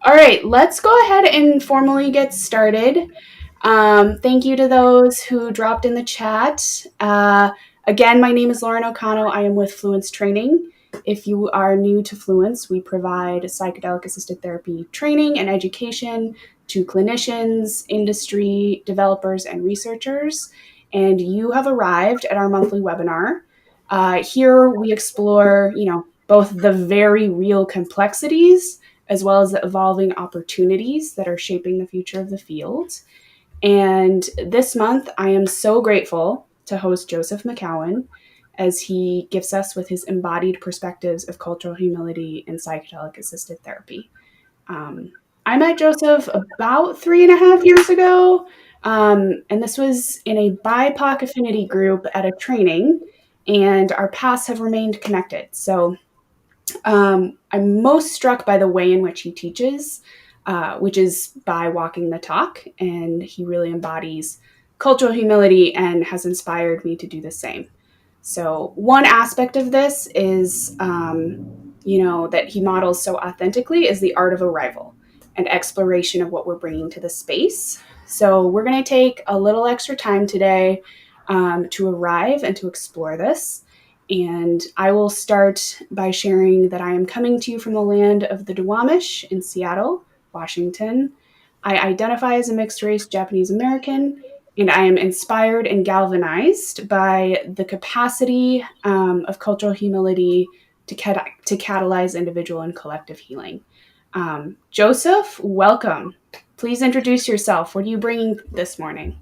All right, let's go ahead and formally get started. Thank you to those who dropped in the chat. Again, my name is Lauren Okano. I am with Fluence Training. If you are new to Fluence, we provide psychedelic-assisted therapy training and education to clinicians, industry, developers, and researchers. And you have arrived at our monthly webinar. Here we explore, both the very real complexities as well as the evolving opportunities that are shaping the future of the field. And this month, I am so grateful to host Joseph McCowan as he gifts us with his embodied perspectives of cultural humility and psychedelic assisted therapy. Um, I met Joseph about 3.5 years ago, and this was in a BIPOC affinity group at a training, and our paths have remained connected. So I'm most struck by the way in which he teaches, which is by walking the talk. And he really embodies cultural humility and has inspired me to do the same. So, one aspect of this is, that he models so authentically is the art of arrival and exploration of what we're bringing to the space. So, we're going to take a little extra time today to arrive and to explore this. And I will start by sharing that I am coming to you from the land of the Duwamish in Seattle, Washington. I identify as a mixed race Japanese American, and I am inspired and galvanized by the capacity of cultural humility to catalyze individual and collective healing. Joseph, welcome. Please introduce yourself. What are you bringing this morning?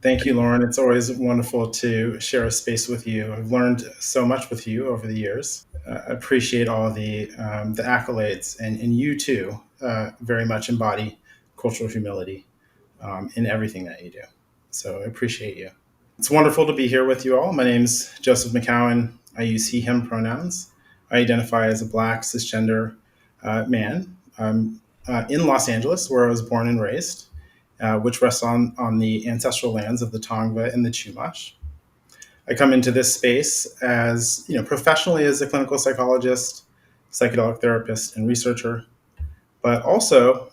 Thank you, Lauren. It's always wonderful to share a space with you. I've learned so much with you over the years. I appreciate all the accolades, and you too very much embody cultural humility in everything that you do. So I appreciate you. It's wonderful to be here with you all. My name's Joseph McCowan. I use he, him pronouns. I identify as a Black cisgender man. I'm in Los Angeles, where I was born and raised, which rests on the ancestral lands of the Tongva and the Chumash. I come into this space as, professionally as a clinical psychologist, psychedelic therapist, and researcher, but also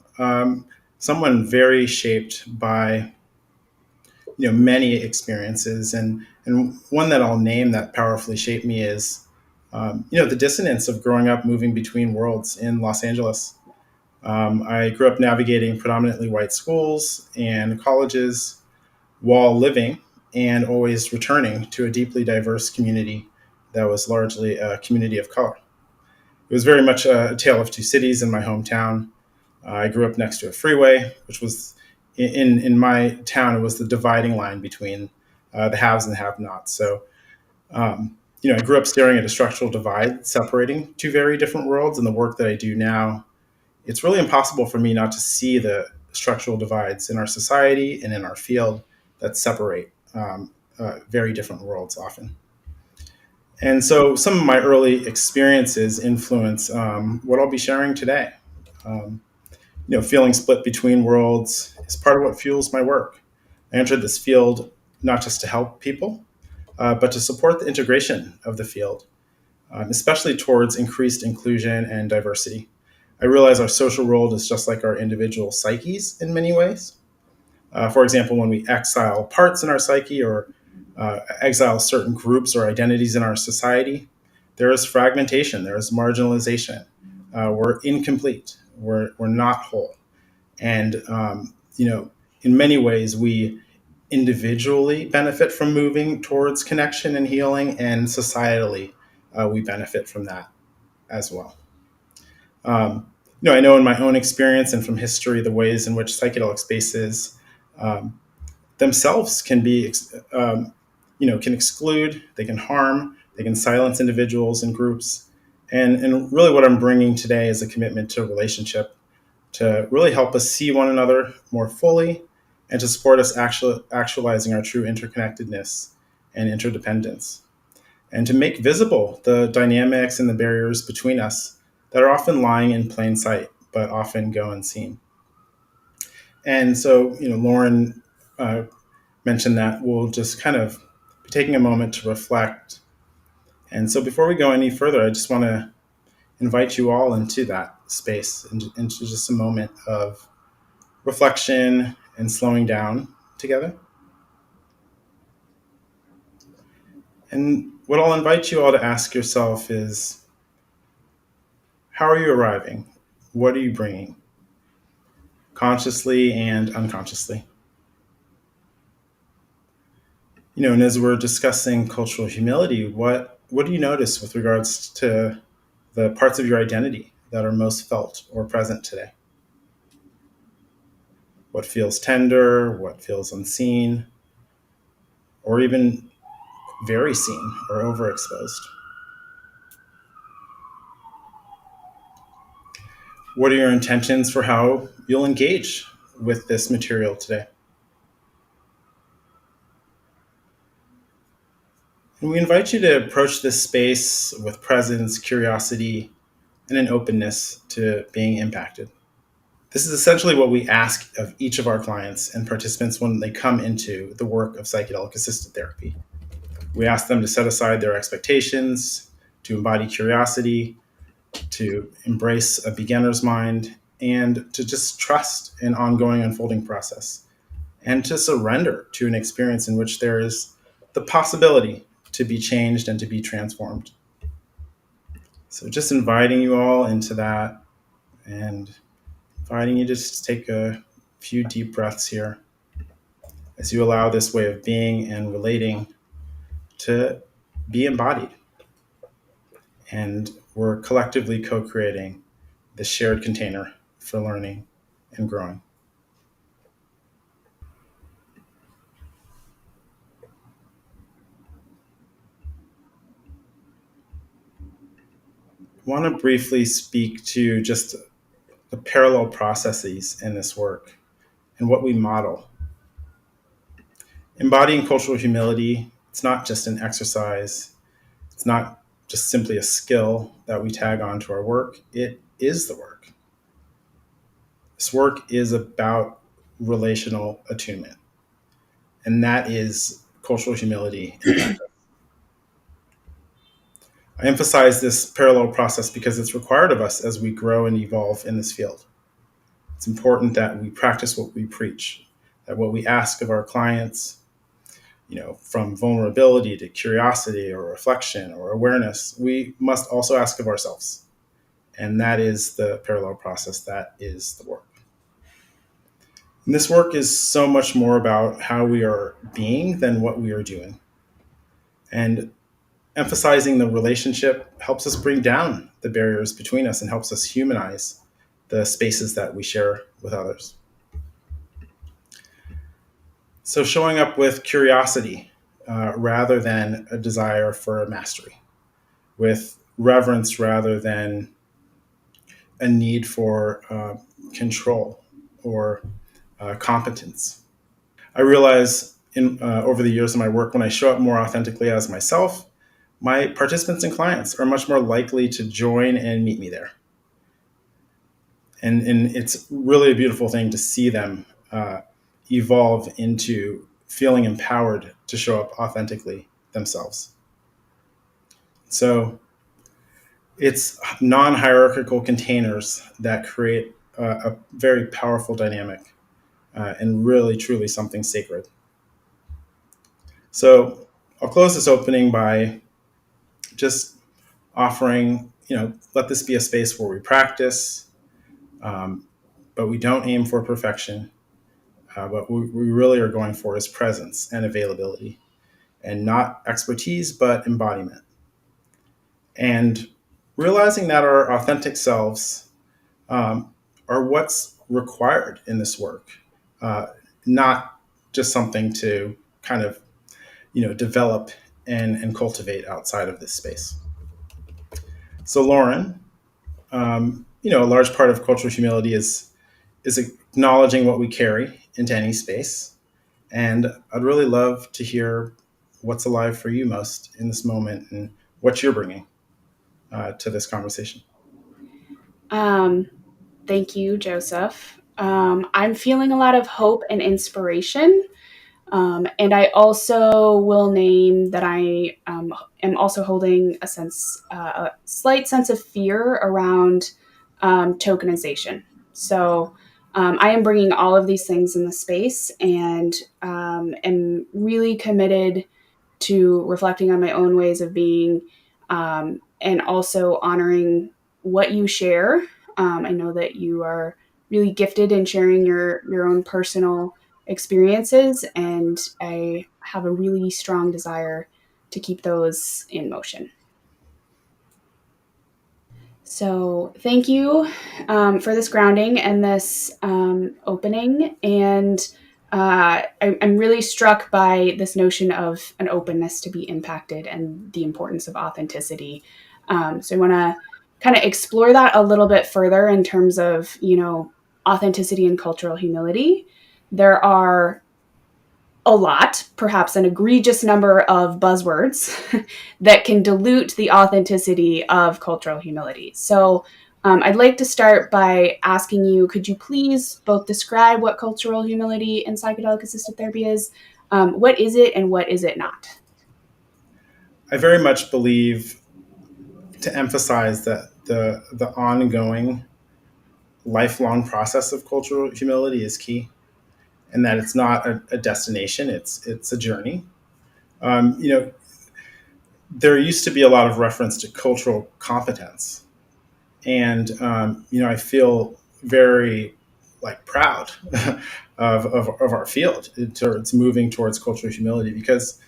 someone very shaped by many experiences, and one that I'll name that powerfully shaped me is the dissonance of growing up moving between worlds in Los Angeles. I grew up navigating predominantly white schools and colleges while living and always returning to a deeply diverse community that was largely a community of color. It was very much a tale of two cities in my hometown. I grew up next to a freeway, which was in my town. It was the dividing line between the haves and the have-nots. So, I grew up staring at a structural divide separating two very different worlds. And the work that I do now, it's really impossible for me not to see the structural divides in our society and in our field that separate very different worlds often. And so some of my early experiences influence what I'll be sharing today. Um, Feeling split between worlds is part of what fuels my work. I entered this field not just to help people, but to support the integration of the field, especially towards increased inclusion and diversity. I realize our social world is just like our individual psyches in many ways. For example, when we exile parts in our psyche or exile certain groups or identities in our society, there is fragmentation, there is marginalization. We're incomplete, we're not whole. And, in many ways, we individually benefit from moving towards connection and healing, and societally, we benefit from that as well. I know in my own experience and from history the ways in which psychedelic spaces um, themselves can be, can exclude, they can harm, they can silence individuals and groups. And really what I'm bringing today is a commitment to relationship to really help us see one another more fully and to support us actualizing our true interconnectedness and interdependence, and to make visible the dynamics and the barriers between us that are often lying in plain sight, but often go unseen. And so, Lauren mentioned that we'll just kind of be taking a moment to reflect. And so before we go any further, I just want to invite you all into that space, into just a moment of reflection and slowing down together. And what I'll invite you all to ask yourself is, how are you arriving? What are you bringing, consciously and unconsciously? And as we're discussing cultural humility, what do you notice with regards to the parts of your identity that are most felt or present today? What feels tender, what feels unseen, or even very seen or overexposed? What are your intentions for how you'll engage with this material today? And we invite you to approach this space with presence, curiosity, and an openness to being impacted. This is essentially what we ask of each of our clients and participants when they come into the work of psychedelic assisted therapy. We ask them to set aside their expectations, to embody curiosity, to embrace a beginner's mind, and to just trust an ongoing unfolding process, and to surrender to an experience in which there is the possibility to be changed and to be transformed. So, just inviting you all into that, and inviting you to just take a few deep breaths here as you allow this way of being and relating to be embodied. And we're collectively co creating the shared container for learning and growing. I want to briefly speak to just the parallel processes in this work and what we model. Embodying cultural humility, it's not just an exercise, it's not just simply a skill that we tag onto our work, it is the work. This work is about relational attunement, and that is cultural humility in practice. I emphasize this parallel process because it's required of us as we grow and evolve in this field. It's important that we practice what we preach, that what we ask of our clients, from vulnerability to curiosity or reflection or awareness, we must also ask of ourselves. And that is the parallel process, that is the work. And this work is so much more about how we are being than what we are doing. And emphasizing the relationship helps us bring down the barriers between us and helps us humanize the spaces that we share with others. So, showing up with curiosity rather than a desire for mastery, with reverence rather than a need for control or competence. I realize over the years of my work, when I show up more authentically as myself, my participants and clients are much more likely to join and meet me there. And it's really a beautiful thing to see them evolve into feeling empowered to show up authentically themselves. So it's non-hierarchical containers that create a very powerful dynamic and really, truly something sacred. So I'll close this opening by just offering, let this be a space where we practice, but we don't aim for perfection. What we really are going for is presence and availability, and not expertise, but embodiment. And realizing that our authentic selves are what's required in this work, not just something to kind of, develop and cultivate outside of this space. So, Lauren, a large part of cultural humility is acknowledging what we carry into any space. And I'd really love to hear what's alive for you most in this moment and what you're bringing to this conversation. Um, Thank you, Joseph. I'm feeling a lot of hope and inspiration. And I also will name that I am also holding a slight sense of fear around tokenization. So I am bringing all of these things in the space, and am really committed to reflecting on my own ways of being, and also honoring what you share. I know that you are really gifted in sharing your own personal experiences, and I have a really strong desire to keep those in motion. So, thank you for this grounding and this opening. And I'm really struck by this notion of an openness to be impacted and the importance of authenticity. So, I want to kind of explore that a little bit further in terms of, authenticity and cultural humility. There are a lot, perhaps an egregious number of buzzwords that can dilute the authenticity of cultural humility. So, I'd like to start by asking you, could you please both describe what cultural humility in psychedelic assisted therapy is? What is it and what is it not? I very much believe to emphasize that the ongoing lifelong process of cultural humility is key, and that it's not a destination; it's a journey. You know, there used to be a lot of reference to cultural competence, and I feel very like proud of our field towards moving towards cultural humility because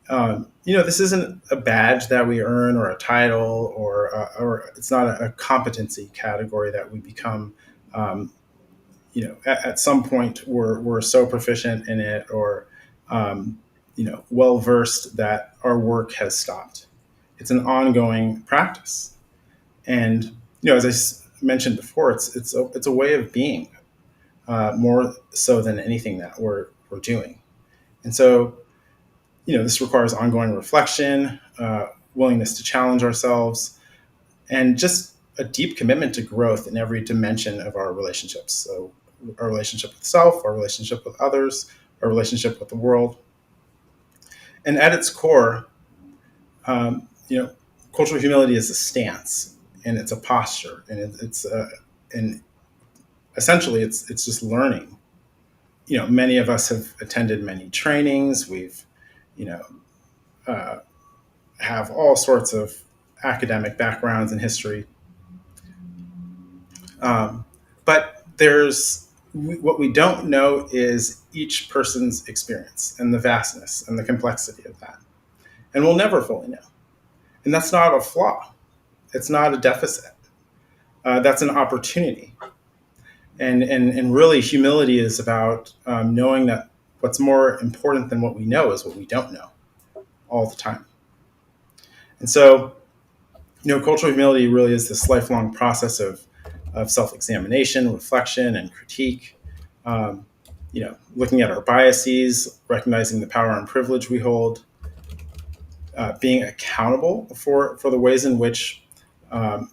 this isn't a badge that we earn or a title or it's not a competency category that we become. At some point we're so proficient in it or well versed that our work has stopped. It's an ongoing practice, and as mentioned before, it's a way of being more so than anything that we're doing, and so this requires ongoing reflection, willingness to challenge ourselves, and just a deep commitment to growth in every dimension of our relationships. So, our relationship with self, our relationship with others, our relationship with the world. And at its core, um, you know, cultural humility is a stance and it's a posture, and and essentially it's just learning. Many of us have attended many trainings. We've, you know, uh, have all sorts of academic backgrounds and history. But what we don't know is each person's experience and the vastness and the complexity of that. And we'll never fully know. And that's not a flaw, it's not a deficit. That's an opportunity. And really, humility is about knowing that what's more important than what we know is what we don't know all the time. And so, cultural humility really is this lifelong process of self-examination, reflection, and critique. Um, Looking at our biases, recognizing the power and privilege we hold, being accountable for the ways in which um,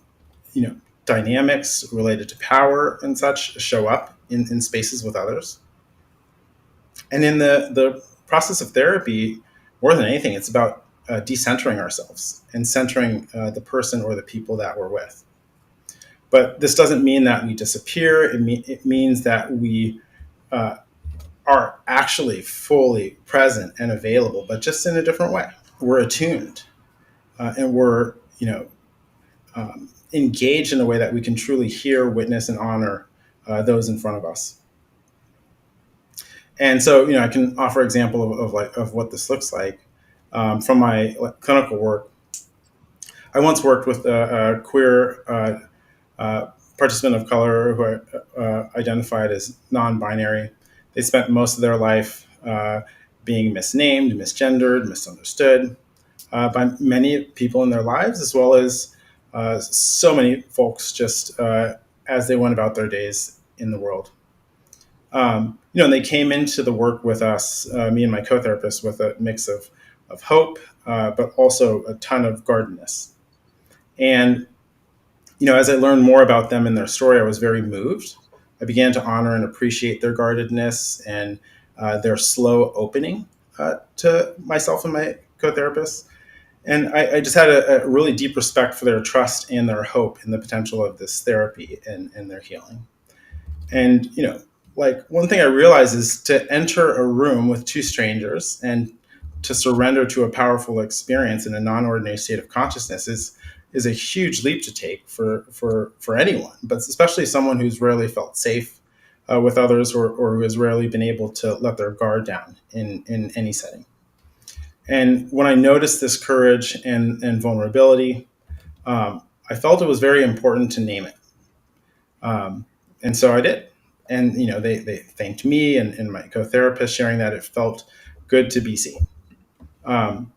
you know dynamics related to power and such show up in spaces with others. And in the process of therapy, more than anything, it's about decentering ourselves and centering the person or the people that we're with. But this doesn't mean that we disappear. It means that we uh, are actually fully present and available, but just in a different way. We're attuned, and we're engaged in a way that we can truly hear, witness, and honor those in front of us. And so, I can offer example of what this looks like from my clinical work. I once worked with a queer participant of color who identified as non-binary. They spent most of their life being misnamed, misgendered, misunderstood by many people in their lives, as well as so many folks just as they went about their days in the world. And they came into the work with us, me and my co-therapist, with a mix of hope, but also a ton of guardedness. And as I learned more about them and their story, I was very moved. I began to honor and appreciate their guardedness and their slow opening to myself and my co-therapist. And I just had a really deep respect for their trust and their hope in the potential of this therapy and their healing. And, like one thing I realized is to enter a room with two strangers and to surrender to a powerful experience in a non-ordinary state of consciousness is a huge leap to take for anyone, but especially someone who's rarely felt safe with others, or who has rarely been able to let their guard down in any setting. And when I noticed this courage and vulnerability, I felt it was very important to name it. And so I did. And, they thanked me and my co-therapist, sharing that it felt good to be seen. Um,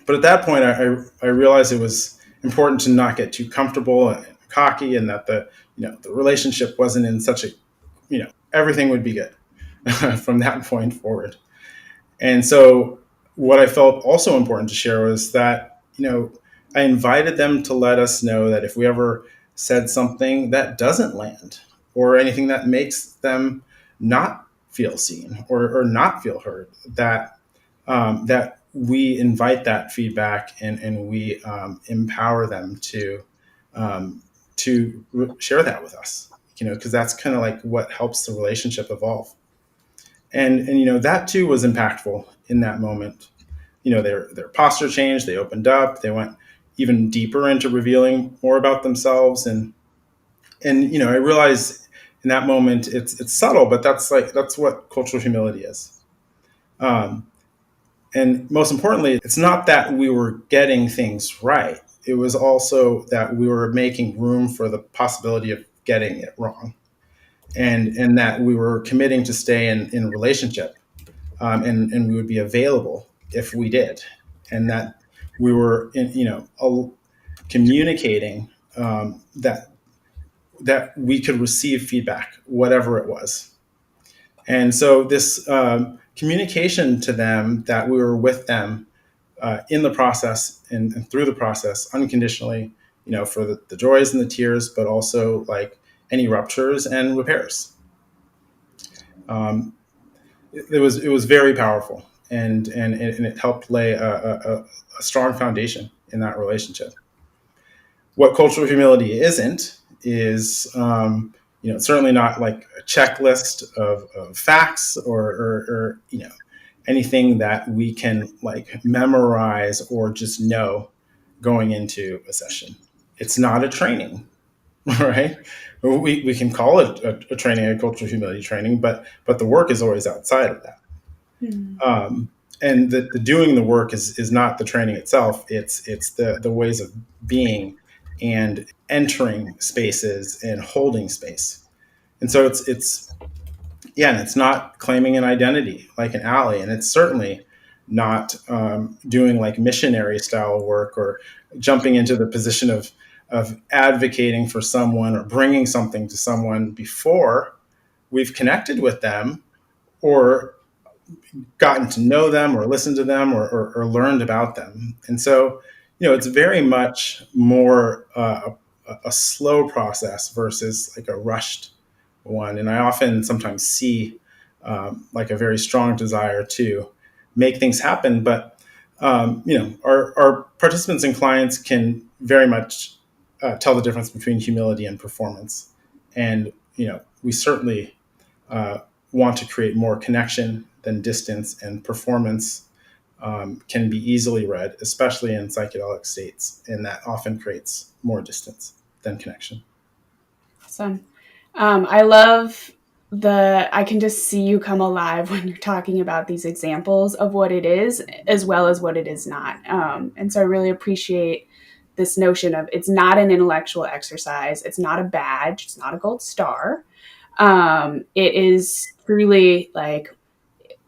but at that point, I realized it was important to not get too comfortable and cocky, and that the relationship wasn't in such a, everything would be good from that point forward. And so, what I felt also important to share was that, I invited them to let us know that if we ever said something that doesn't land, or anything that makes them not feel seen, or not feel heard, that we invite that feedback, and we empower them um, share that with us, because that's kind of like what helps the relationship evolve. And that too was impactful in that moment. Their posture changed, they opened up, they went even deeper into revealing more about themselves. And I realized in that moment, it's subtle, but that's what cultural humility is. um, and most importantly, it's not that we were getting things right, it was also that we were making room for the possibility of getting it wrong, and that we were committing to stay in relationship, and we would be available if we did, and that we were communicating, that we could receive feedback, whatever it was. And so this communication to them that we were with them in the process, and through the process unconditionally, for the joys and the tears, but also like any ruptures and repairs. Um, it was very powerful, and it helped lay a strong foundation in that relationship. What cultural humility isn't is, certainly not like a checklist of facts, or anything that we can like memorize or just know going into a session. It's not a training, right? We can call it a training, a cultural humility training, but the work is always outside of that. Hmm. um, and the doing the work is not the training itself. It's the ways of being and entering spaces and holding space. And so it's yeah, and it's not claiming an identity like an ally, and it's certainly not doing like missionary style work, or jumping into the position of advocating for someone, or bringing something to someone before we've connected with them, or gotten to know them, or listened to them, or learned about them. And so, it's very much more a slow process versus like a rushed one. And I often sometimes see like a very strong desire to make things happen. But, our participants and clients can very much tell the difference between humility and performance. And, we certainly uh, want to create more connection than distance, and performance can be easily read, especially in psychedelic states, and that often creates more distance than connection. Awesome. I love I can just see you come alive when you're talking about these examples of what it is, as well as what it is not. And so I really appreciate this notion of it's not an intellectual exercise, it's not a badge, it's not a gold star. It is truly like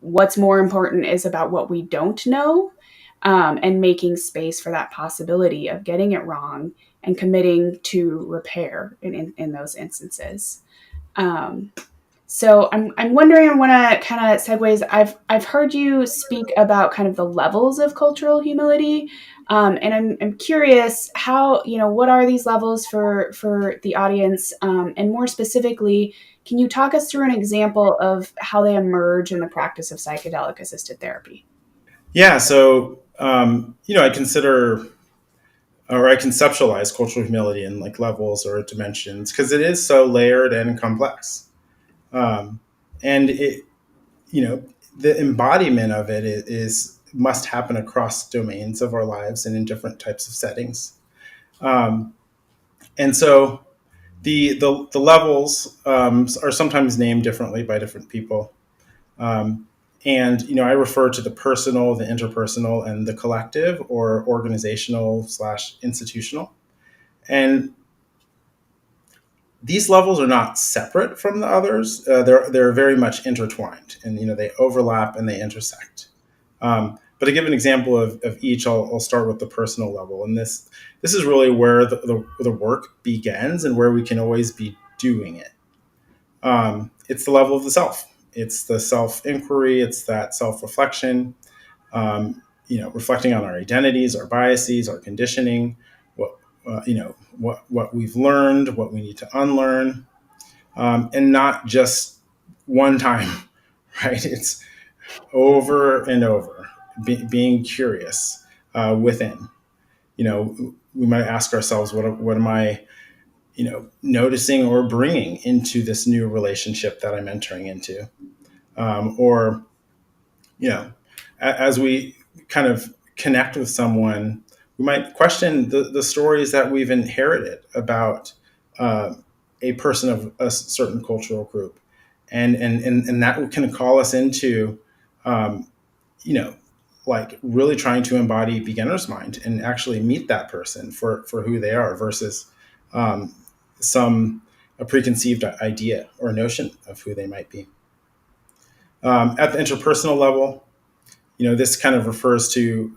what's more important is about what we don't know, and making space for that possibility of getting it wrong and committing to repair in those instances. Um, so I'm wondering, I want to kind of segues. I've heard you speak about kind of the levels of cultural humility, and I'm curious how, what are these levels for the audience, and more specifically, can you talk us through an example of how they emerge in the practice of psychedelic assisted therapy? Yeah. So I consider or I conceptualize cultural humility in like levels or dimensions because it is so layered and complex. Um, and it, you know, the embodiment of it is must happen across domains of our lives and in different types of settings. Um, and so the levels are sometimes named differently by different people. Um, and I refer to the personal, the interpersonal, and the collective or organizational slash institutional. And these levels are not separate from the others. They're very much intertwined, and they overlap and they intersect. But to give an example of each, I'll start with the personal level, and this is really where the work begins and where we can always be doing it. It's the level of the self. It's the self inquiry. It's that self reflection. Reflecting on our identities, our biases, our conditioning, what we've learned, what we need to unlearn, and not just one time, right? It's over and over, being curious within. We might ask ourselves, what am I, noticing or bringing into this new relationship that I'm entering into? Or, as we kind of connect with someone, we might question the stories that we've inherited about uh, a person of a certain cultural group, and that can call us into, um, you know, like really trying to embody beginner's mind and actually meet that person for who they are versus um, some a preconceived idea or notion of who they might be. At the interpersonal level, this kind of refers to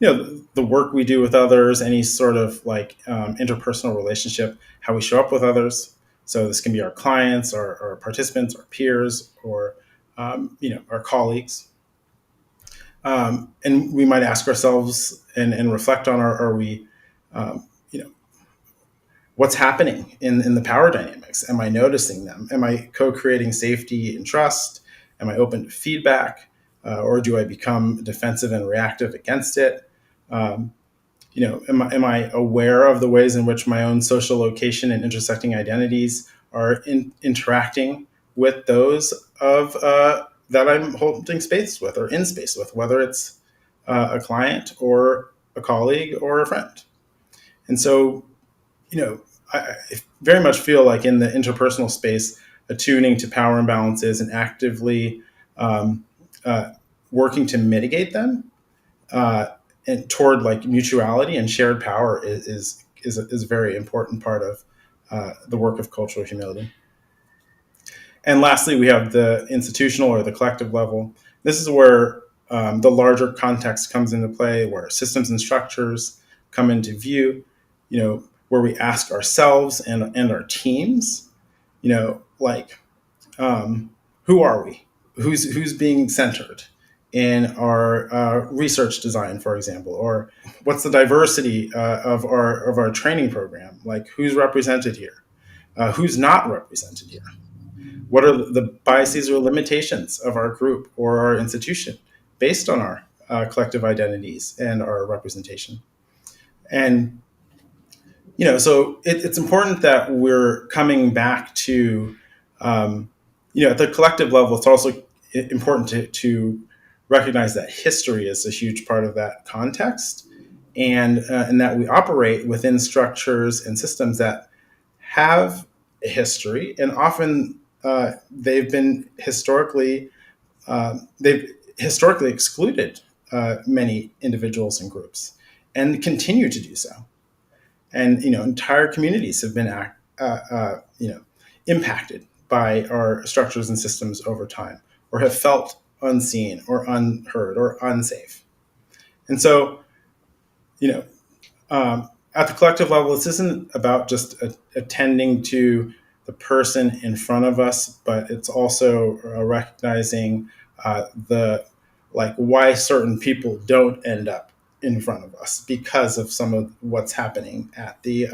the work we do with others, any sort of like interpersonal relationship, how we show up with others. So this can be our clients, our participants, our peers, or our colleagues. And we might ask ourselves and reflect on, are we, you know, what's happening in the power dynamics? Am I noticing them? Am I co-creating safety and trust? Am I open to feedback? Or do I become defensive and reactive against it? Um, am I aware of the ways in which my own social location and intersecting identities are interacting with those of that I'm holding space with or in space with, whether it's a client or a colleague or a friend? And so, you know, I very much feel like in the interpersonal space, attuning to power imbalances and actively um, uh, working to mitigate them uh, and toward like mutuality and shared power is a very important part of the work of cultural humility. And lastly, we have the institutional or the collective level. This is where the larger context comes into play, where systems and structures come into view. Where we ask ourselves and our teams, like who are we? Who's being centered in our research design, for example, or what's the diversity of our training program? Like who's represented here? Who's not represented here? What are the biases or limitations of our group or our institution based on our collective identities and our representation? And it's important that we're coming back to, at the collective level. It's also important to recognize that history is a huge part of that context, and that we operate within structures and systems that have a history, and often they've historically excluded many individuals and groups, and continue to do so. And entire communities have been impacted by our structures and systems over time, or have felt unseen or unheard or unsafe. And so, you know, at the collective level, this isn't about just attending to the person in front of us, but it's also recognizing the like why certain people don't end up in front of us because of some of what's happening at the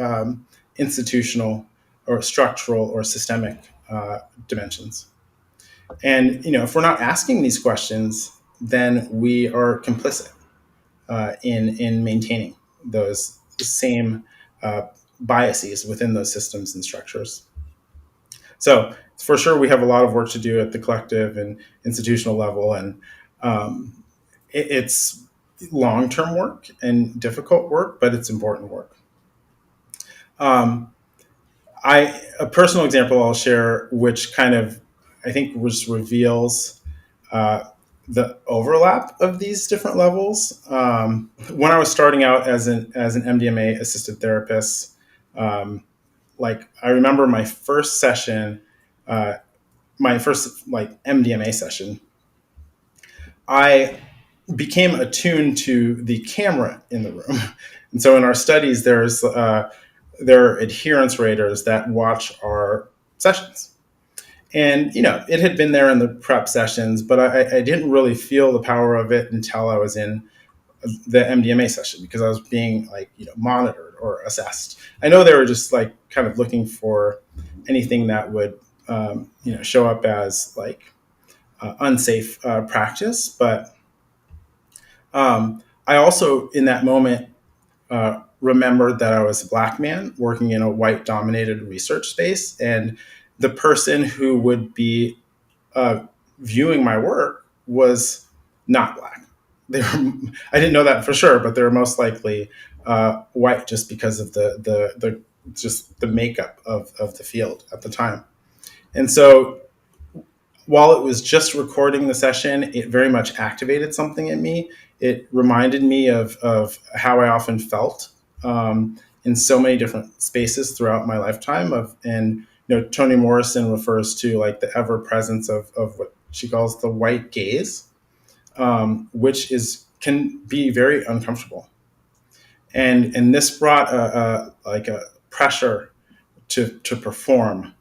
institutional or structural or systemic dimensions. And if we're not asking these questions, then we are complicit. in maintaining those same uh, biases within those systems and structures. So for sure, we have a lot of work to do at the collective and institutional level, and um, it's long-term work and difficult work, but it's important work. Um, a personal example I'll share, which kind of I think just reveals uh, the overlap of these different levels. When I was starting out as an MDMA assisted therapist, um, like I remember my first session, uh, my first like MDMA session, I became attuned to the camera in the room. And so in our studies, there are adherence raters that watch our sessions. And it had been there in the prep sessions, but I didn't really feel the power of it until I was in the MDMA session, because I was being like monitored or assessed. I know they were just like kind of looking for anything that would show up as like unsafe practice, but I also in that moment remembered that I was a Black man working in a white dominated research space, and the person who would be uh, viewing my work was not Black. They were, I didn't know that for sure, but they were most likely white, just because of the just the makeup of the field at the time. And so while it was just recording the session, it very much activated something in me. It reminded me of how I often felt in so many different spaces throughout my lifetime. And Toni Morrison refers to like the ever presence of what she calls the white gaze, which is can be very uncomfortable. And this brought a pressure to perform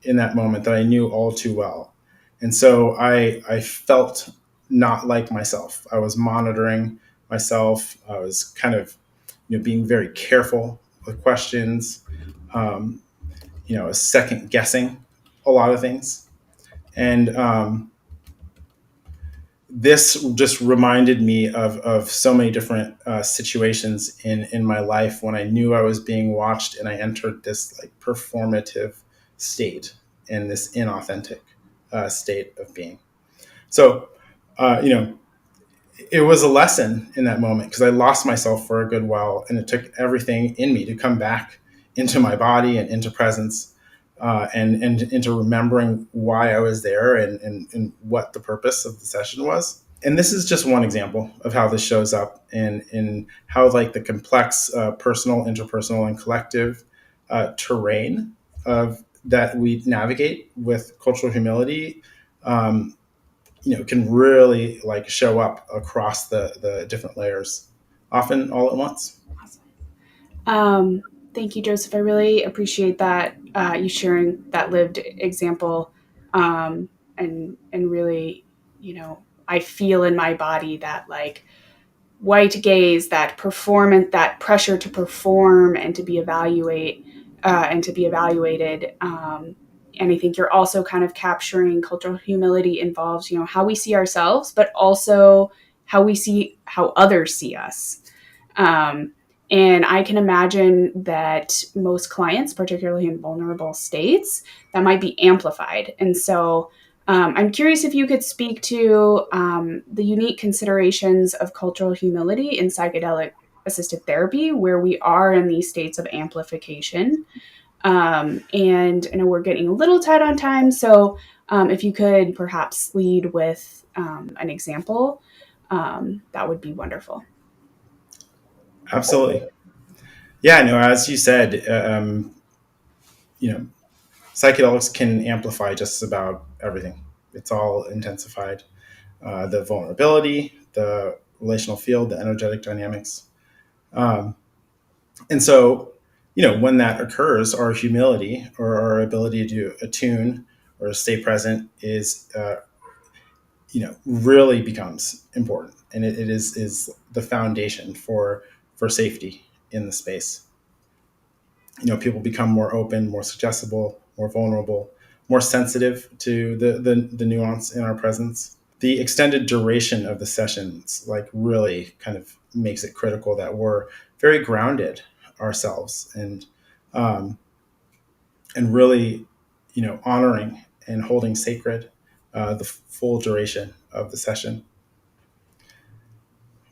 in that moment that I knew all too well. And so I felt not like myself. I was monitoring myself. I was kind of being very careful with questions. Um, second guessing a lot of things. And this just reminded me of so many different situations in my life when I knew I was being watched, and I entered this like performative state and this inauthentic state of being. So, uh, you know, it was a lesson in that moment, because I lost myself for a good while, and it took everything in me to come back into my body and into presence, and into remembering why I was there, and what the purpose of the session was. And this is just one example of how this shows up in how like the complex personal, interpersonal, and collective terrain of that we navigate with cultural humility can really like show up across the different layers, often all at once. Thank you, Joseph. I really appreciate that you sharing that lived example, and really, I feel in my body that like white gaze, that performance, that pressure to perform and to be evaluated. And I think you're also kind of capturing cultural humility involves, how we see ourselves, but also how others see us. Um, and I can imagine that most clients, particularly in vulnerable states, that might be amplified. And so I'm curious if you could speak to the unique considerations of cultural humility in psychedelic assisted therapy, where we are in these states of amplification. And I know we're getting a little tight on time, so if you could perhaps lead with an example, that would be wonderful. Absolutely. Yeah, no, as you said, you know, psychedelics can amplify just about everything. It's all intensified. The vulnerability, the relational field, the energetic dynamics. Um, and so, when that occurs, our humility or our ability to attune or stay present is, really becomes important. And it is the foundation for safety in the space. People become more open, more suggestible, more vulnerable, more sensitive to the nuance in our presence. the extended duration of the sessions like really kind of makes it critical that we're very grounded ourselves um, and really, honoring and holding sacred the full duration of the session.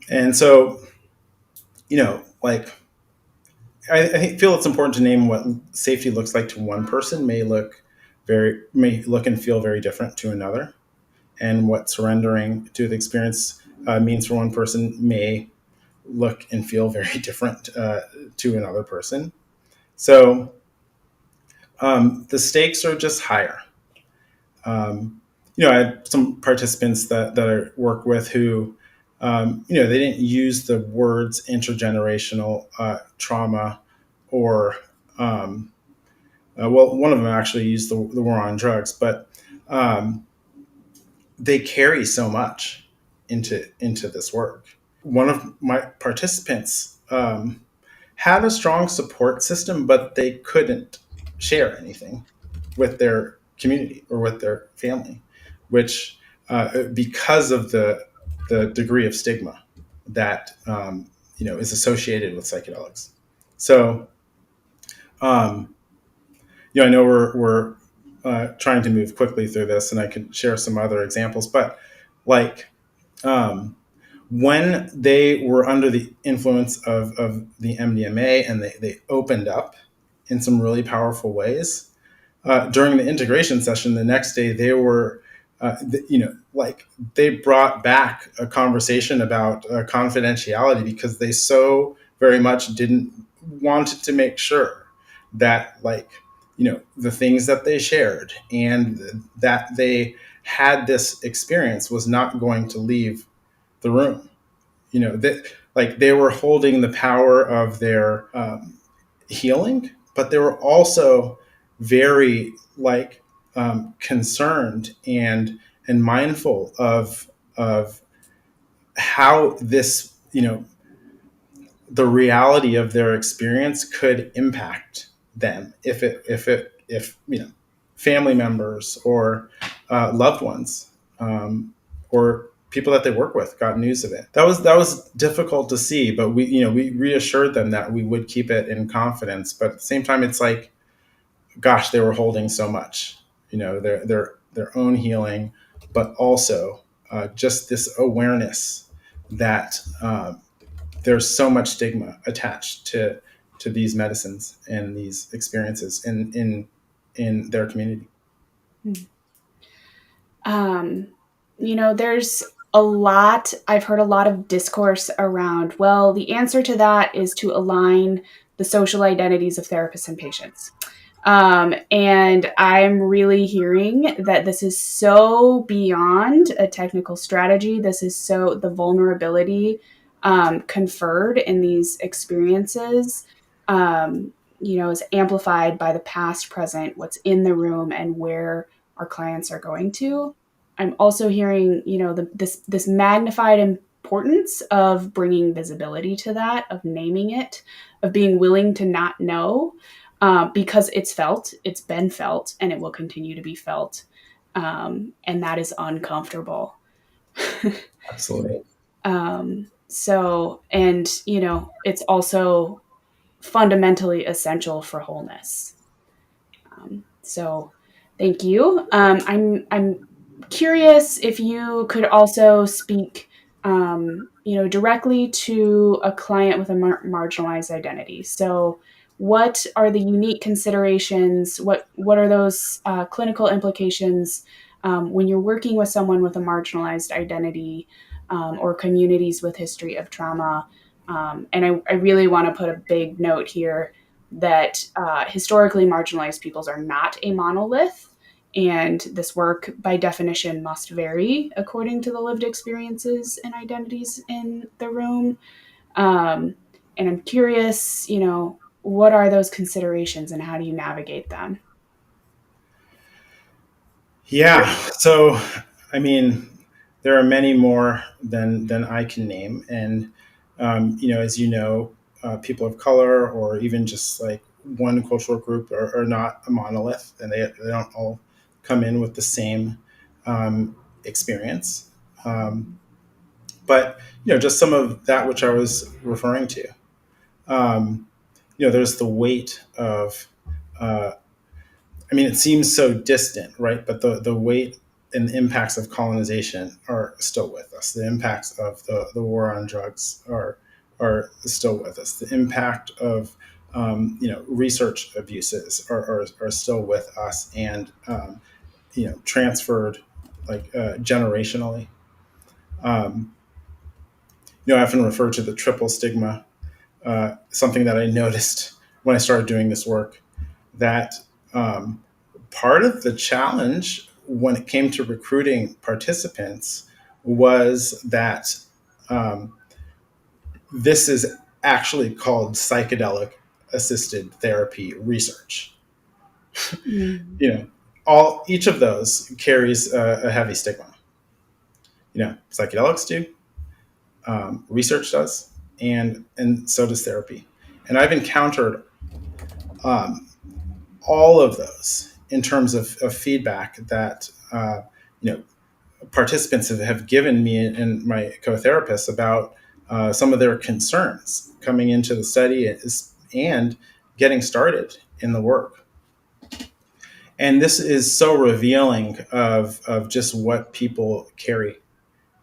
And so, like feel it's important to name what safety looks like to one person may look and feel very different to another, and what surrendering to the experience means for one person may look and feel very different to another person. So the stakes are just higher. Um, I had some participants that I work with who, they didn't use the words intergenerational trauma or, well, one of them actually used the war on drugs, but um, they carry so much into this work. One of my participants had a strong support system, but they couldn't share anything with their community or with their family, which because of the degree of stigma that is associated with psychedelics. So, um, I know we're trying to move quickly through this, and I could share some other examples, but like. Um, when they were under the influence of the MDMA and they opened up in some really powerful ways, during the integration session the next day, they were, like they brought back a conversation about confidentiality because they so very much didn't wanted to make sure that, like, the things that they shared and that they had this experience was not going to leave the room. That, like, they were holding the power of their healing, but they were also very, like, concerned and mindful of how this, the reality of their experience could impact them if family members or loved ones, or people that they work with got news of it. That was difficult to see, but we reassured them that we would keep it in confidence. But at the same time, it's like, gosh, they were holding so much, their own healing, but also just this awareness that there's so much stigma attached to these medicines and these experiences in their community. Um, there's I've heard a lot of discourse around, well, the answer to that is to align the social identities of therapists and patients. And I'm really hearing that this is so beyond a technical strategy. This is so the vulnerability conferred in these experiences, is amplified by the past, present, what's in the room, and where our clients are going to. I'm also hearing, this magnified importance of bringing visibility to that, of naming it, of being willing to not know, because it's been felt, and it will continue to be felt. And that is uncomfortable. Absolutely. So, and, it's also fundamentally essential for wholeness. So thank you. I'm curious if you could also speak, directly to a client with a marginalized identity. So, what are the unique considerations? What are those clinical implications when you're working with someone with a marginalized identity, or communities with history of trauma? And I really want to put a big note here that historically marginalized peoples are not a monolith. And this work, by definition, must vary according to the lived experiences and identities in the room. Um, and I'm curious, what are those considerations and how do you navigate them? Yeah. So, I mean, there are many more than I can name, and as people of color or even just like one cultural group are not a monolith, and they don't all come in with the same experience. But just some of that which I was referring to. Um, there's the weight of. Uh, I mean, it seems so distant, right? But the weight and the impacts of colonization are still with us. The impacts of the war on drugs are still with us. The impact of research abuses are still with us, and transferred like generationally. Um, I often refer to the triple stigma, something that I noticed when I started doing this work, that part of the challenge when it came to recruiting participants was that um, this is actually called psychedelic assisted therapy research. Mm. You know, all each of those carries a heavy stigma. Psychedelics do, research does, and so does therapy. And I've encountered um, all of those in terms of feedback that you know participants have given me and my co-therapists about some of their concerns coming into the study and getting started in the work. And this is so revealing of just what people carry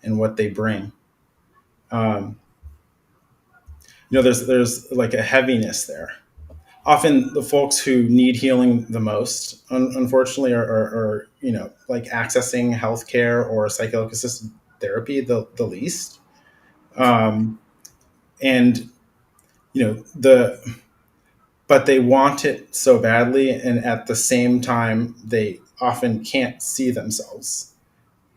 and what they bring. Um, there's like a heaviness there. Often the folks who need healing the most, unfortunately, are like accessing healthcare or psychedelic assisted therapy the least. Um, and the but they want it so badly, and at the same time they often can't see themselves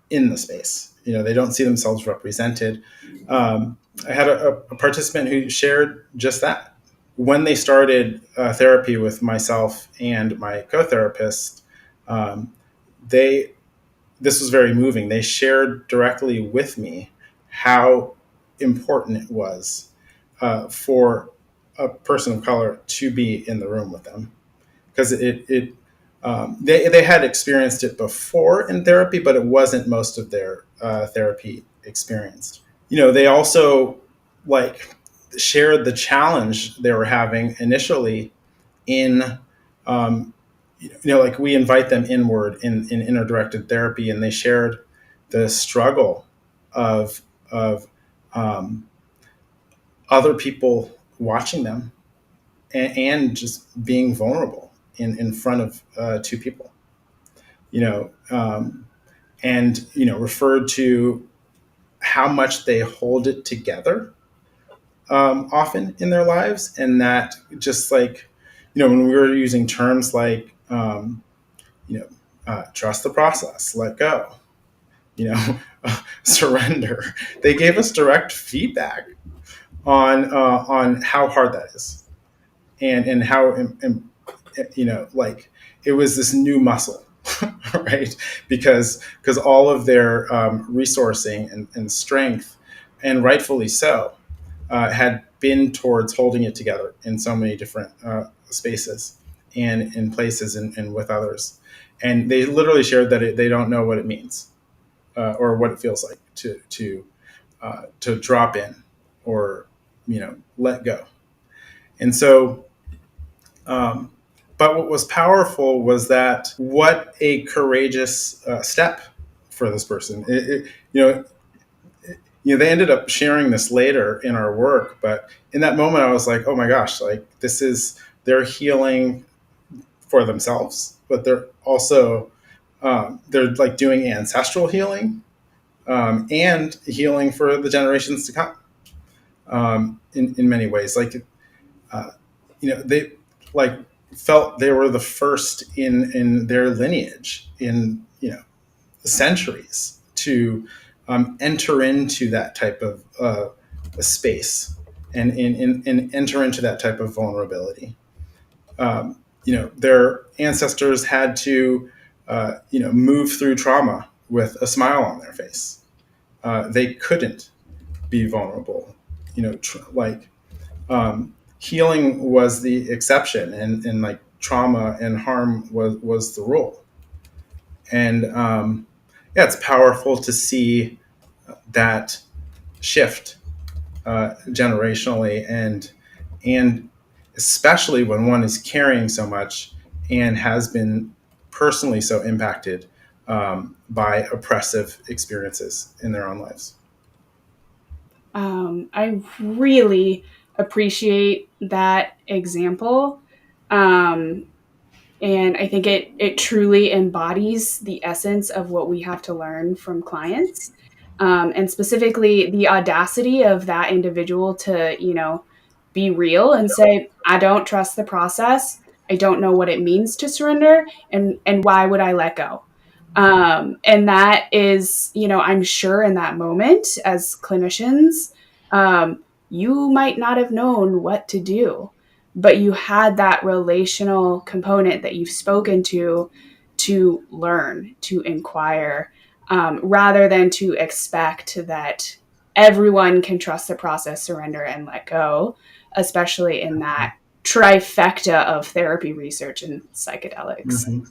in the space. They don't see themselves represented. I had a participant who shared just that. When they started therapy with myself and my co-therapist, um, they this was very moving. They shared directly with me how important it was for a person of color to be in the room with them, because they had experienced it before in therapy, but it wasn't most of their therapy experience. They also like shared the challenge they were having initially in um, like we invite them inward in inner-directed therapy, and they shared the struggle of um, other people watching them, and just being vulnerable in front of two people, you know, um, and referred to how much they hold it together often in their lives, and that just like when we were using terms like trust the process, let go, surrender, they gave us direct feedback on how hard that is, and how like it was this new muscle, right? Because all of their resourcing and strength, and rightfully so, had been towards holding it together in so many different spaces and in places, and with others. And they literally shared that they don't know what it means, or what it feels like to drop in, or let go. And so um, but what was powerful was that what a courageous step for this person. They ended up sharing this later in our work, but in that moment, I was like, oh my gosh, like this is they're healing for themselves, but they're also they're like doing ancestral healing, and healing for the generations to come, in many ways. Like they like felt they were the first in their lineage in centuries to enter into that type of space, and enter into that type of vulnerability. Their ancestors had to move through trauma with a smile on their face. They couldn't be vulnerable. Healing was the exception, and like trauma and harm was the rule. And yeah, it's powerful to see that shift generationally, and especially when one is carrying so much and has been personally so impacted by oppressive experiences in their own lives. I really appreciate that example. Um, and I think it truly embodies the essence of what we have to learn from clients, and specifically the audacity of that individual to be real and say, I don't trust the process. I don't know what it means to surrender, and why would I let go? And that is, I'm sure in that moment as clinicians, you might not have known what to do, but you had that relational component that you've spoken to learn, to inquire, rather than to expect that everyone can trust the process, surrender, and let go, especially in that trifecta of therapy, research, and psychedelics. Mm-hmm.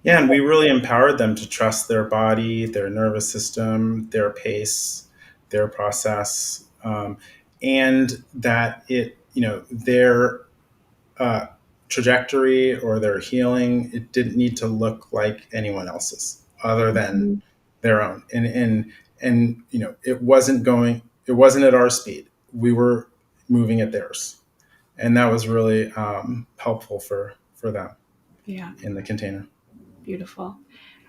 Yeah, and we really empowered them to trust their body, their nervous system, their pace, their process, and that their uh, trajectory or their healing, it didn't need to look like anyone else's other than Mhm. their own. And it wasn't at our speed. We were moving at theirs, and that was really helpful for them Yeah. in the container. Beautiful.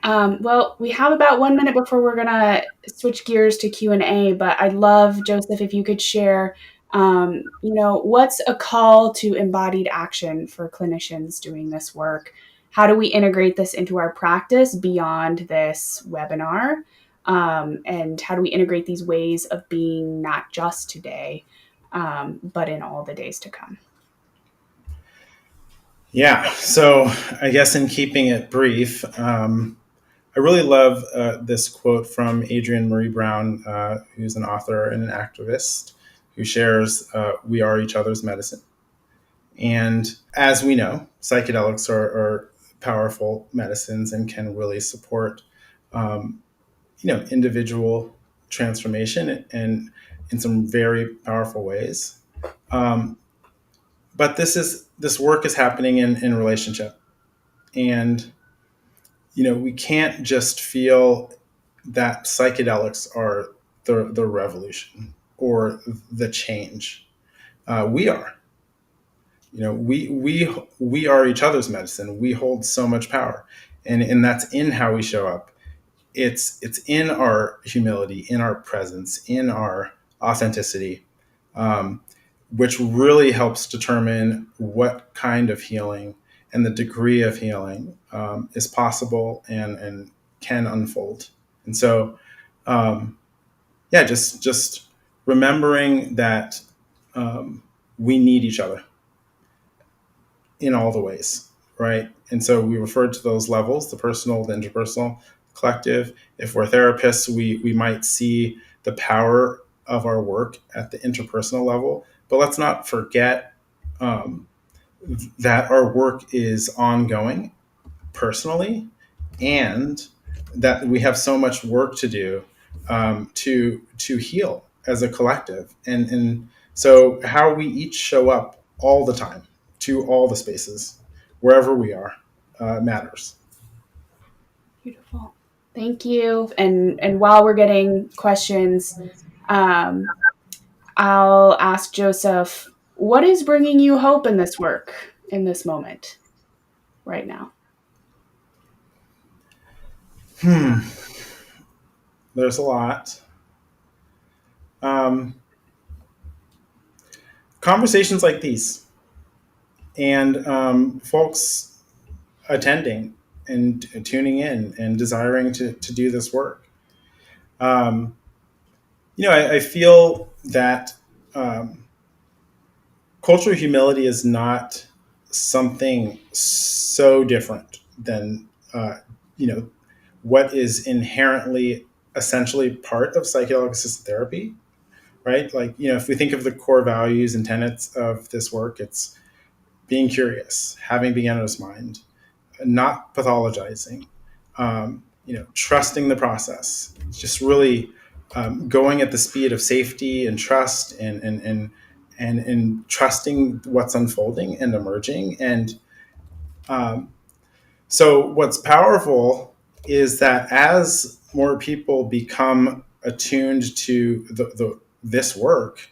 Well, we have about 1 minute before we're gonna switch gears to Q&A, but I'd love, Joseph, if you could share, what's a call to embodied action for clinicians doing this work? How do we integrate this into our practice beyond this webinar? And how do we integrate these ways of being not just today, but in all the days to come? Yeah. So I guess in keeping it brief, I really love this quote from Adrienne Marie Brown, who's an author and an activist, who shares, "We are each other's medicine." And as we know, psychedelics are powerful medicines and can really support, um, individual transformation and in some very powerful ways. Um, but this work is happening in relationship, and we can't just feel that psychedelics are the revolution or the change. We are, we are each other's medicine. We hold so much power, and that's in how we show up. It's in our humility, in our presence, in our authenticity, um, which really helps determine what kind of healing and the degree of healing is possible and can unfold. And so, um, yeah, just remembering that we need each other in all the ways, right? And so we refer to those levels: the personal, the interpersonal, the collective. If we're therapists, we might see the power of our work at the interpersonal level, but let's not forget um, that our work is ongoing personally, and that we have so much work to do to heal as a collective. And so how we each show up all the time to all the spaces, wherever we are, matters. Beautiful. Thank you. And while we're getting questions, um, I'll ask Joseph, what is bringing you hope in this work, in this moment, right now? There's a lot. Um, Conversations like these, and folks attending and tuning in and desiring to do this work. Um, I feel that um, cultural humility is not something so different than you know what is inherently essentially part of psychedelic assisted therapy, right? Like, if we think of the core values and tenets of this work, it's being curious, having beginner's mind, not pathologizing, trusting the process. It's just really going at the speed of safety and trust, and trusting what's unfolding and emerging. And um, so what's powerful is that as more people become attuned to this work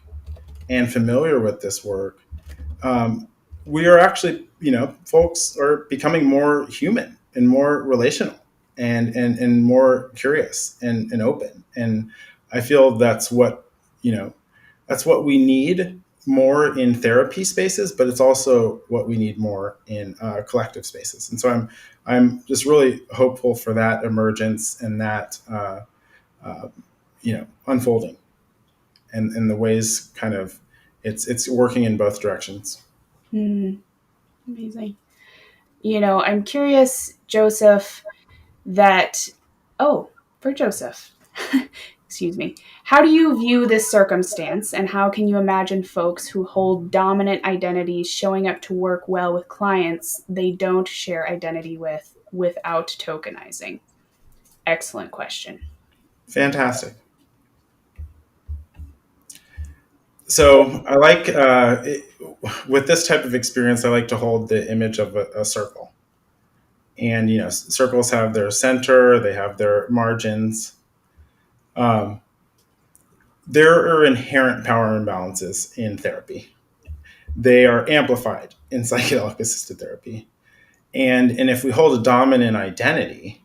and familiar with this work, um, we are actually, folks are becoming more human and more relational, and more curious and open. And I feel that's what we need more in therapy spaces, but it's also what we need more in collective spaces. And so I'm just really hopeful for that emergence and that unfolding, and the ways kind of it's working in both directions. Mm, amazing. I'm curious, Joseph, that, oh, for Joseph, excuse me, how do you view this circumstance, and how can you imagine folks who hold dominant identities showing up to work well with clients they don't share identity with without tokenizing? Excellent question. Fantastic. So I like with this type of experience, I like to hold the image of a circle. And circles have their center, they have their margins. Um, there are inherent power imbalances in therapy. They are amplified in psychedelic assisted therapy. And if we hold a dominant identity,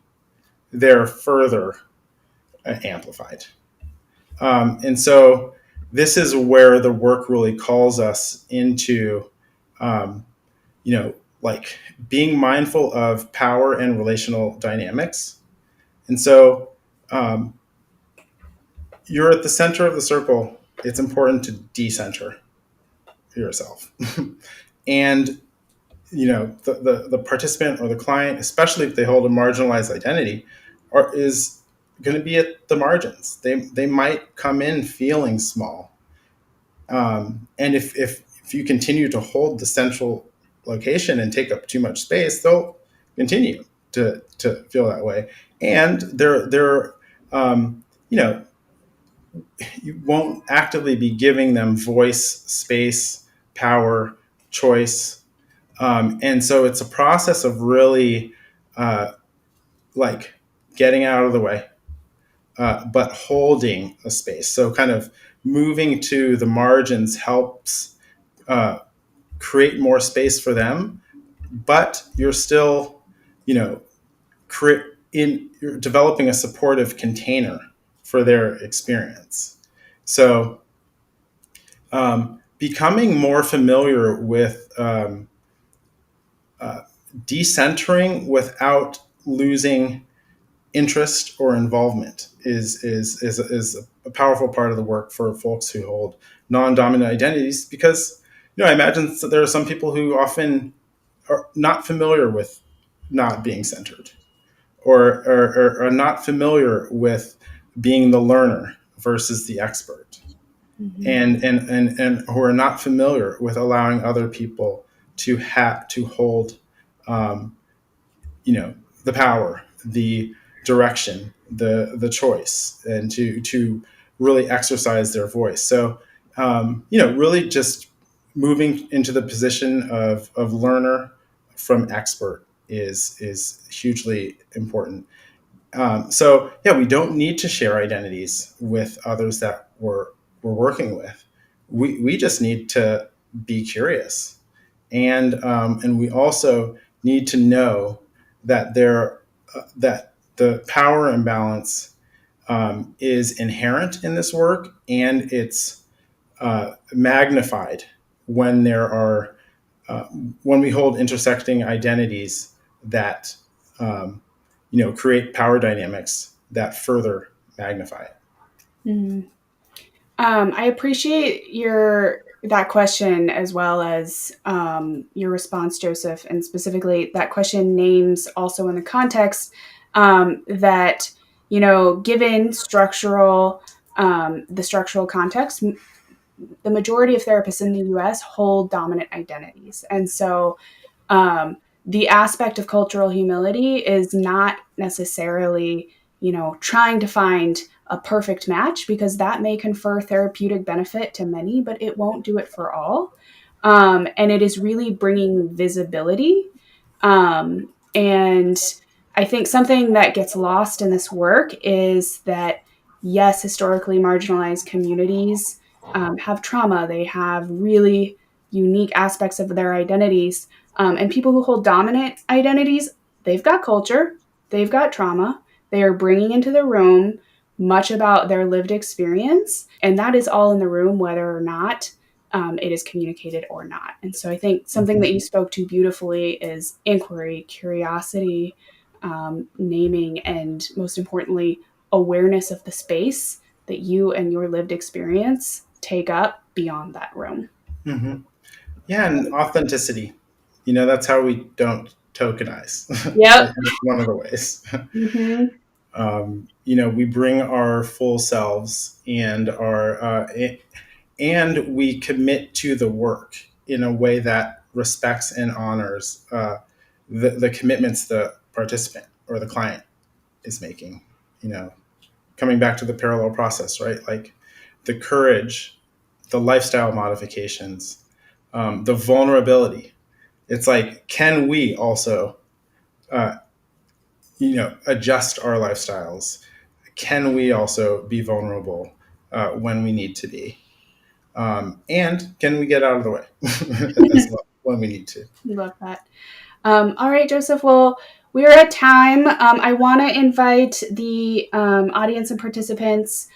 they're further amplified. And so this is where the work really calls us into, um, like being mindful of power and relational dynamics. And so um, you're at the center of the circle. It's important to decenter yourself. And the participant or the client, especially if they hold a marginalized identity, is going to be at the margins. They might come in feeling small, and if you continue to hold the central location and take up too much space, they'll continue to feel that way. And they're you know you won't actively be giving them voice, space, power, choice. And so it's a process of really uh, like getting out of the way, but holding a space. So kind of moving to the margins helps uh, create more space for them, but you're still, you know, you're developing a supportive container for their experience. So becoming more familiar with decentering without losing interest or involvement is a powerful part of the work for folks who hold non-dominant identities, because I imagine that there are some people who often are not familiar with not being centered, or are not familiar with being the learner versus the expert, Mm-hmm. and who are not familiar with allowing other people to hold um, the power, the direction, the choice, and to really exercise their voice. So really just moving into the position of learner from expert is hugely important. So yeah, we don't need to share identities with others that we're working with. We just need to be curious, and we also need to know that that the power imbalance is inherent in this work, and it's magnified when there are uh, when we hold intersecting identities that create power dynamics that further magnify it. Mm-hmm. I appreciate your that question, as well as your response, Joseph, and specifically that question names also in the context that given the structural context, the majority of therapists in the U.S. hold dominant identities, and so the aspect of cultural humility is not necessarily trying to find a perfect match, because that may confer therapeutic benefit to many, but it won't do it for all. And it is really bringing visibility. And I think something that gets lost in this work is that, yes, historically marginalized communities have trauma, they have really unique aspects of their identities. And people who hold dominant identities, they've got culture, they've got trauma, they are bringing into the room much about their lived experience. And that is all in the room, whether or not it is communicated or not. And so I think something that you spoke to beautifully is inquiry, curiosity, naming, and most importantly, awareness of the space that you and your lived experience take up beyond that room. Hmm. Yeah, and authenticity. That's how we don't tokenize. Yep. That's one of the ways. Mm-hmm. We bring our full selves and we commit to the work in a way that respects and honors the commitments the participant or the client is making. You know, Coming back to the parallel process, right? Like the courage, the lifestyle modifications, the vulnerability. It's like, can we also, uh, adjust our lifestyles? Can we also be vulnerable when we need to be? And can we get out of the way as well when we need to? Love that. All right, Joseph. Well, we're at time. I want to invite the audience and participants.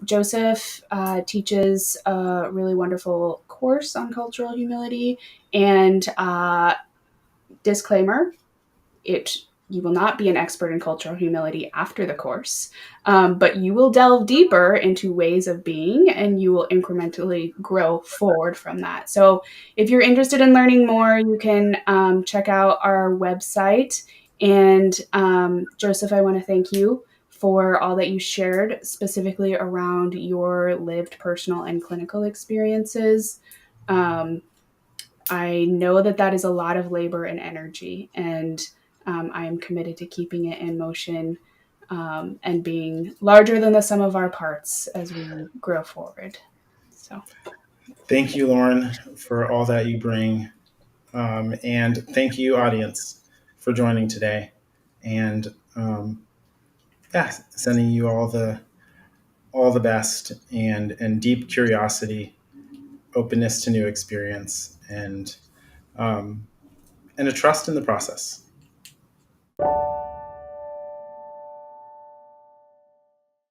Joseph teaches a really wonderful course on cultural humility. And disclaimer, it you will not be an expert in cultural humility after the course, but you will delve deeper into ways of being, and you will incrementally grow forward from that. So if you're interested in learning more, you can check out our website. And Joseph, I want to thank you for all that you shared, specifically around your lived personal and clinical experiences. um, I know that that is a lot of labor and energy, and I am committed to keeping it in motion, and being larger than the sum of our parts as we grow forward. So, Thank you, Lauren, for all that you bring. And thank you, audience, for joining today. And yeah, sending you all the best and deep curiosity, openness to new experience, um, and a trust in the process.